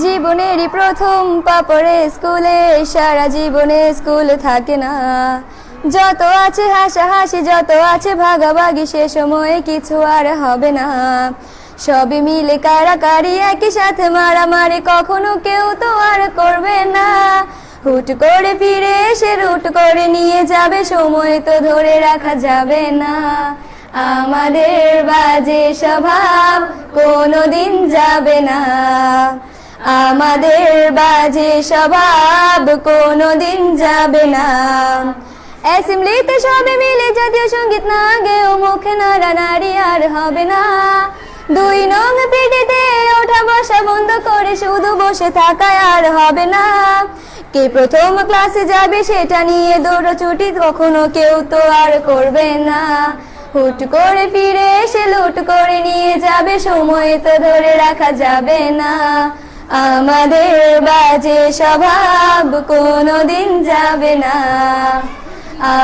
জীবনেরই প্রথম পা পড়ে স্কুলে, সারা জীবনে স্কুল থাকে না। যত আছে হাসাহাসি, যত আছে ভাগাভাগি, সে সময়ে কিছু আর হবে না। সবই মিলে কারাকারি, একই সাথে মারামারি, কখনো কেউ তো আর করবে না। হুট করে ফিরে এসে রুট করে নিয়ে যাবে, সময় তো ধরে রাখা যাবে না। আমাদের বাজে স্বভাব কোনোদিন যাবে না, আমাদের বাজে স্বভাব কোনোদিন যাবে না। অ্যাসেম্বলিতে সবে মিলে জাতীয় সঙ্গীত না গেয়েও মুখে নাড়ানাড়ি আর হবে না। 2 নং পিটিতে ওঠা বসা বন্ধ করে শুধু বসে থাকায় আর হবে না। কে প্রথম ক্লাসে যাবে সেটা নিয়ে দৌড়ছুটি কখনো কেউ তো আর করবে না। হুট করে ফিরে এসে লুট করে নিয়ে যাবে, সময় তো ধরে রাখা যাবে না। আমাদের বাজে স্বভাব কোনোদিন যাবে না,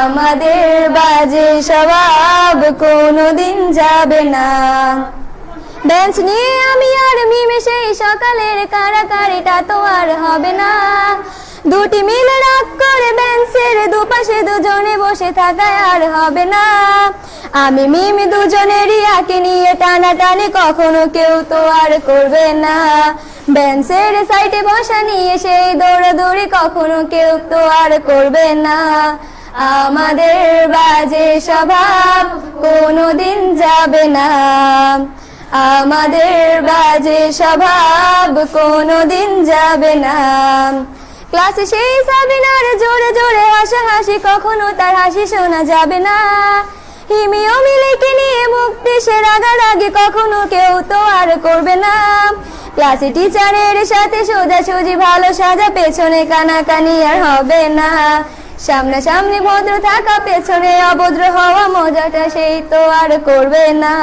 আমাদের বাজে স্বভাব কোনোদিন যাবে না। বেঞ্চ নিয়ে আমি আর মিমে সেই সকালের কারাকারিটা তো আর হবে না। দুটি মিলে রাগ করে বেঞ্চের দুপাশে দুজনে বসে থাকায় আর হবে না। আমি মিমি দুজনেরই আঁকে নিয়ে টানাটানি কখনো কেউ তো আর করবে না। বেঞ্চের সাইডে বসা নিয়ে সেই দৌড়াদৌড়ি কখনো কেউ তো আর করবে না। আমাদের বাজে স্বভাব কোনোদিন যাবে না, আমাদের বাজে স্বভাব কোনোদিন যাবে না। ক্লাসে সেই সাবিনার জোরে জোরে হাসাহাসি, কখনো তার হাসি শোনা যাবে না। হিমি ও মিলিকে নিয়ে মুক্তি সে রাগারাগি কখনো কেউ তো আর করবে না। ক্লাসে টিচারের সাথে সোজাসুজি ভালো সাজা, পেছনে কানাকানি আর হবে না। সামনাসামনি ভদ্র থাকা, পেছনে অভদ্র হওয়া, মজাটা সেই তো আর করবে না।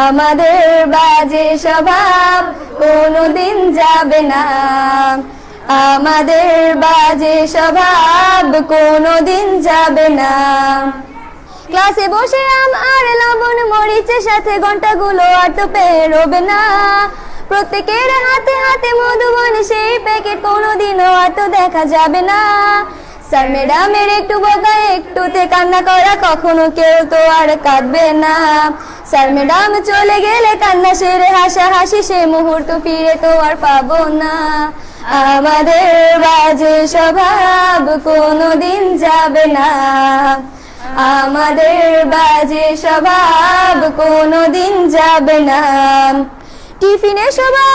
আমাদের বাজে স্বভাব কোনোদিন যাবে না, আমাদের বাজে স্বভাব কোনোদিন যাবে না। ক্লাসে বসে আম আর লবণ মরিচের সাথে ঘন্টাগুলো আর তো পেরোবে না। প্রত্যেকের হাতে হাতে মধুবন সেই প্যাকেট কোনোদিনও আর তো দেখা যাবে না। স্যার ম্যাডামের একটু বকা একটুতে কান্না করা, কখনো কেউ তো আর কাঁদবে না। স্যার ম্যাডাম চলে গেলে কান্না সেরে হাসাহাসি, সে মুহূর্ত ফিরে তো আর পাবো না। আমাদের বাজে স্বভাব কোনোদিন যাবে না, আমাদের বাজে স্বভাব কোনোদিন যাবে না। টিফিনে সবাই